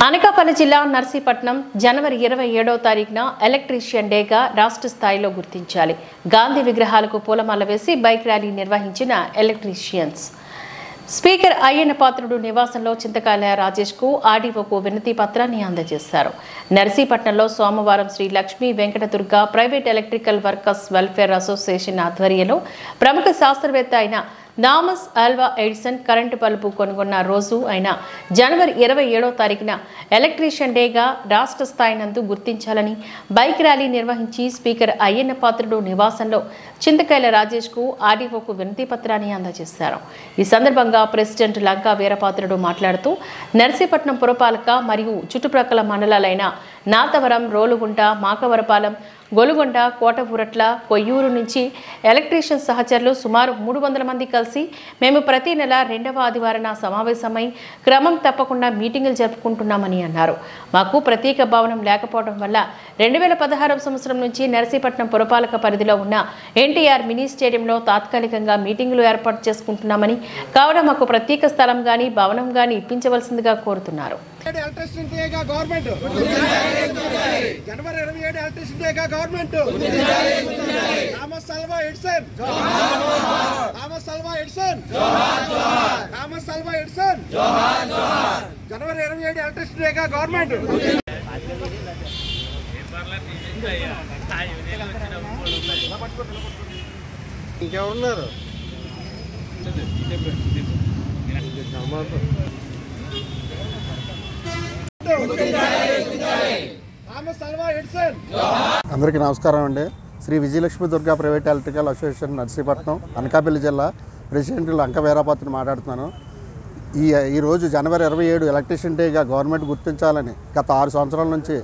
అనకాపల్లి జిల్లా నర్సీపట్నం జనవరి 27వ తారీఖున ఎలక్ట్రీషియన్ డేగా రాష్ట్ర స్థాయిలో గుర్తించాలి. గాంధీ విగ్రహాలకు పూలమాల వేసి బైక్ ర్యాలీ నిర్వహించిన ఎలక్ట్రీషియన్స్. స్పీకర్ అయ్యన్న పాత్రుడు నివాసంలో చింతకాయల రాజేష్కు ఆర్డీఓకు వినతి పత్రాన్ని అందజేశారు. నర్సీపట్నంలో సోమవారం Shri Lakshmi Venkatadurga private electrical workers welfare association ఆధ్వర్యంలో ప్రముఖ శాస్త్రవేత్త అయిన Thomas Alva Edison current bulb కొనుగొన్న రోజు అయిన జనవరి 27వ తారీఖున ఎలక్ట్రీషియన్ డేగా రాష్ట్ర స్థాయి నందు గుర్తించాలని బైక్ ర్యాలీ నిర్వహించి స్పీకర్ అయ్యన్న పాత్రుడు నివాసంలో చింతకాయల రాజేష్కు ఆర్డీఓకు వినతి పత్రాన్ని అందజేశారు. ఈ సందర్భంగా ప్రెసిడెంట్ లంకా వీరపాత్రుడు మాట్లాడుతూ నర్సీపట్నం పురపాలక మరియు చుట్టుప్రక్కల మండలాలైన నాతవరం, రోలుగుంట, మాకవరపాలెం, గొలుగొండ, కోటపురట్ల, కొయ్యూరు నుంచి ఎలక్ట్రీషియన్ సహచరులు సుమారు 300 మంది కలిసి మేము ప్రతి నెల 2వ ఆదివారాన సమావేశమై క్రమం తప్పకుండా మీటింగులు జరుపుకుంటున్నామని అన్నారు. మాకు ప్రత్యేక భవనం లేకపోవడం వల్ల 2016వ సంవత్సరం నుంచి నర్సీపట్నం పురపాలక పరిధిలో ఉన్న ఎన్టీఆర్ మినీ స్టేడియంలో తాత్కాలికంగా మీటింగులు ఏర్పాటు చేసుకుంటున్నామని, కావున మాకు ప్రత్యేక స్థలం గాని భవనం గాని ఇప్పించవలసిందిగా కోరుతున్నారు. జనవరి 27 ఎలక్ట్రిసిటీ డేగా గవర్నమెంట్ థామస్ ఆల్వా ఎడిసన్ జనవరి 27 ఎలక్ట్రిసిటీ డేగా గవర్నమెంట్. ఇంకెవరున్నారు? అందరికీ నమస్కారం అండి. Shri Vijayalakshmi Durga private electrical association Narsipatnam Anakapalli జిల్లా ప్రెసిడెంట్ లంకా వీరపాత్రుడు మాట్లాడుతున్నాను. ఈరోజు జనవరి 27 ఎలక్ట్రీషియన్ డేగా గవర్నమెంట్ గుర్తించాలని గత 6 సంవత్సరాల నుంచి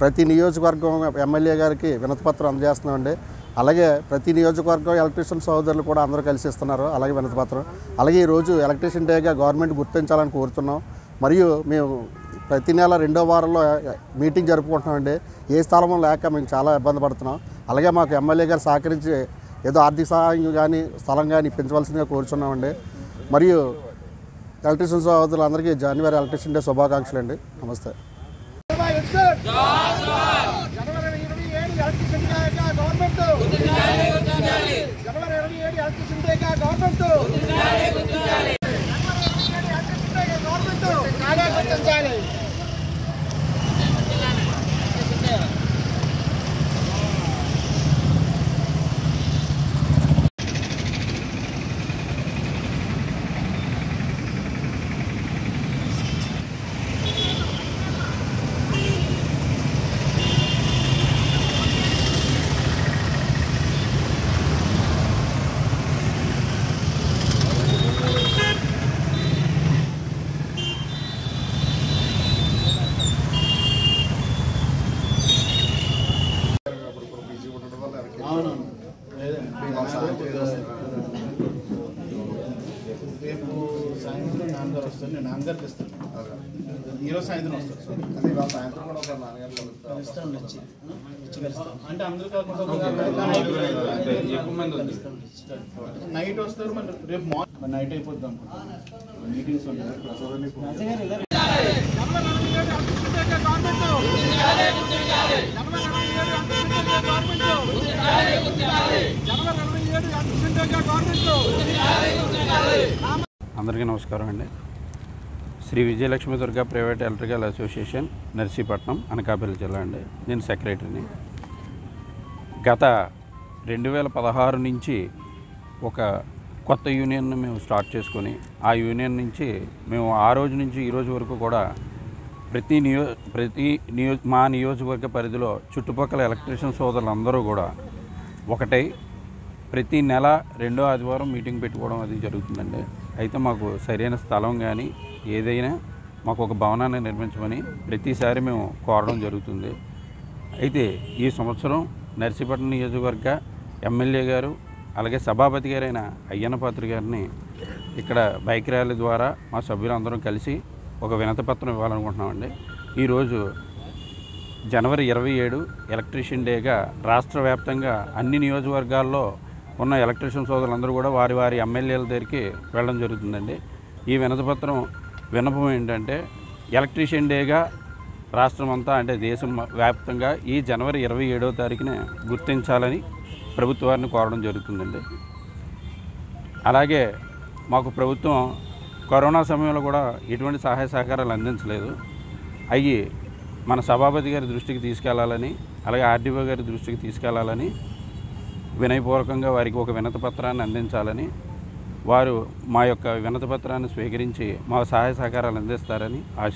ప్రతి నియోజకవర్గం ఎమ్మెల్యే గారికి వినతిపత్రం అందజేస్తున్నామండి. అలాగే ప్రతి నియోజకవర్గం ఎలక్ట్రీషియన్ సోదరులు కూడా అందరూ కలిసి ఇస్తున్నారు. అలాగే వినతిపత్రం. అలాగే ఈరోజు ఎలక్ట్రీషియన్ డేగా గవర్నమెంట్ గుర్తించాలని కోరుతున్నాం. మరియు మేము ప్రతి నెల 2వ వారంలో మీటింగ్ జరుపుకుంటున్నామండి. ఏ స్థలం లేక మేము చాలా ఇబ్బంది పడుతున్నాం. అలాగే మాకు ఎమ్మెల్యే గారు సహకరించి ఏదో ఆర్థిక సహాయం కానీ స్థలం కానీ పెంచవలసిందిగా కోరుచున్నామండి. మరియు ఎలక్ట్రీషియన్ సోదరులందరికీ జనవరి ఎలక్ట్రీషియన్ డే శుభాకాంక్షలు అండి. నమస్తే. రేపు సాయంత్రం నాన్నగారు వస్తారు. నేను నాన్నగారికి ఇస్తాను. ఈరోజు సాయంత్రం వస్తారు. అంటే అందరూ కాకుండా నైట్ వస్తారు. మరి రేపు మార్నింగ్ నైట్ అయిపోద్దాం. మీటింగ్స్ ఉంటాయి. అందరికీ నమస్కారం అండి. Shri Vijayalakshmi Durga private electrical association Narsipatnam Anakapalli జిల్లా అండి. నేను సెక్రటరీని. గత 2016 నుంచి ఒక కొత్త యూనియన్ను మేము స్టార్ట్ చేసుకొని ఆ యూనియన్ నుంచి మేము ఆ రోజు నుంచి ఈ రోజు వరకు కూడా మా నియోజకవర్గ పరిధిలో చుట్టుపక్కల ఎలక్ట్రీషియన్ సోదరులందరూ కూడా ఒకటై ప్రతి నెల 2వ ఆదివారం మీటింగ్ పెట్టుకోవడం అది జరుగుతుందండి. అయితే మాకు సరైన స్థలం కానీ ఏదైనా మాకు ఒక భవనాన్ని నిర్మించమని ప్రతిసారి మేము కోరడం జరుగుతుంది. అయితే ఈ సంవత్సరం నర్సీపట్నం నియోజకవర్గ ఎమ్మెల్యే గారు అలాగే సభాపతి గారైన అయ్యన్న పాత్రుడు గారిని ఇక్కడ బైక్ ర్యాలీ ద్వారా మా సభ్యులందరం కలిసి ఒక వినతిపత్రం ఇవ్వాలనుకుంటున్నామండి. ఈరోజు జనవరి 27 ఎలక్ట్రీషియన్ డేగా రాష్ట్ర వ్యాప్తంగా అన్ని నియోజకవర్గాల్లో ఉన్న ఎలక్ట్రీషియన్ సోదరులందరూ కూడా వారి వారి ఎమ్మెల్యేల దగ్గరికి వెళ్ళడం జరుగుతుందండి. ఈ వినతిపత్రం విన్నపం ఏంటంటే ఎలక్ట్రీషియన్ డేగా రాష్ట్రం అంతా అంటే దేశం వ్యాప్తంగా ఈ జనవరి 27వ తారీఖున గుర్తించాలని ప్రభుత్వాన్ని కోరడం జరుగుతుందండి. అలాగే మాకు ప్రభుత్వం కరోనా సమయంలో కూడా ఎటువంటి సహాయ సహకారాలు అందించలేదు. అవి మన సభాపతి గారి దృష్టికి తీసుకెళ్లాలని, అలాగే ఆర్డీఓ గారి దృష్టికి తీసుకెళ్లాలని వినయపూర్వకంగా వారికి ఒక వినతి పత్రాన్ని అందించాలని, వారు మా యొక్క వినతి పత్రాన్ని స్వీకరించి మా సహాయ సహకారాలు అందిస్తారని ఆశ